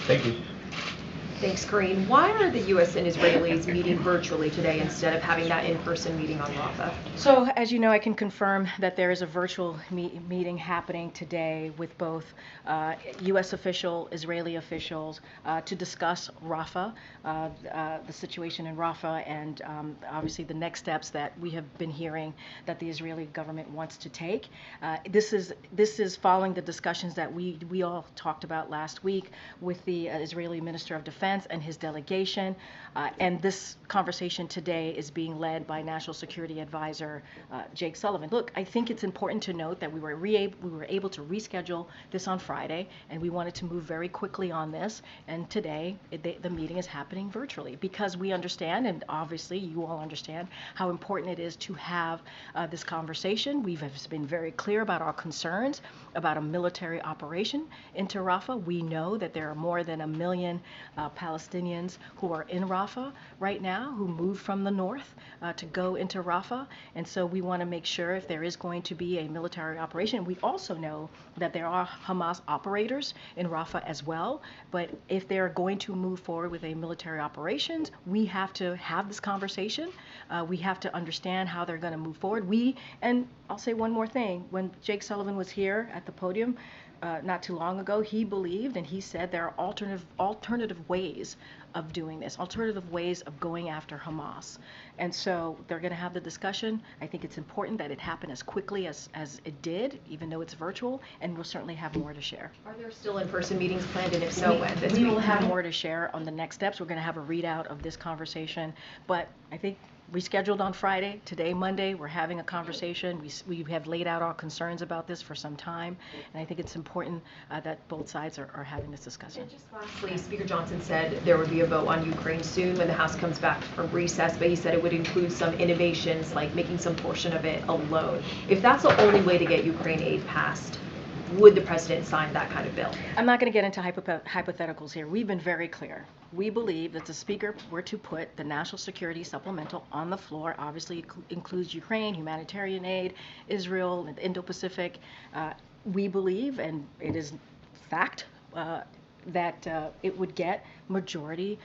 Thank you. Thanks, Karine. Why are the U.S. and Israelis meeting virtually today instead of having that in-person meeting on Rafah? So, as you know, I can confirm that there is a virtual meeting happening today with both U.S. Israeli officials to discuss Rafah, the situation in Rafah, and obviously the next steps that we have been hearing that the Israeli government wants to take. This is following the discussions that we all talked about last week with the Israeli Minister of Defense and his delegation, and this conversation today is being led by National Security Advisor Jake Sullivan. Look, I think it's important to note that we were able to reschedule this on Friday, and we wanted to move very quickly on this. And today, the meeting is happening virtually because we understand, and obviously you all understand, how important it is to have this conversation. We've been very clear about our concerns about a military operation into Rafah. We know that there are more than 1 million Palestinians who are in Rafah right now, who moved from the north to go into Rafah. And so we want to make sure if there is going to be a military operation, we also know that there are Hamas operators in Rafah as well. But if they're going to move forward with a military operations, we have to have this conversation. We have to understand how they're going to move forward. And I'll say one more thing. When Jake Sullivan was here at the podium, not too long ago, he believed and he said there are alternative ways of doing this, alternative ways of going after Hamas. And so they're going to have the discussion. I think it's important that it happen as quickly as it did, even though it's virtual, and we'll certainly have more to share. Are there still in-person meetings planned, and if so, when? We will have more to share on the next steps. We're going to have a readout of this conversation, but I think we scheduled on Friday. Today, Monday, we're having a conversation. We have laid out our concerns about this for some time, and I think it's important that both sides are having this discussion. And just lastly, Speaker Johnson said there would be a vote on Ukraine soon when the House comes back from recess, but he said it would include some innovations like making some portion of it a loan. If that's the only way to get Ukraine aid passed, would the president sign that kind of bill? I'm not going to get into hypotheticals here. We've been very clear. We believe that the Speaker were to put the National Security Supplemental on the floor. Obviously, it includes Ukraine, humanitarian aid, Israel, and the Indo-Pacific. We believe, and it is fact, that it would get majority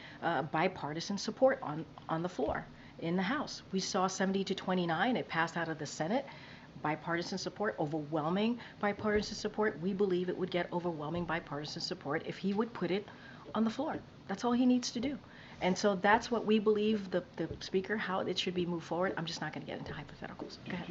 bipartisan support on the floor in the House. We saw 70 to 29. It passed out of the Senate. Bipartisan support, overwhelming bipartisan support. We believe it would get overwhelming bipartisan support if he would put it on the floor. That's all he needs to do. And so that's what we believe the Speaker, how it should be moved forward. I'm just not going to get into hypotheticals. Go ahead.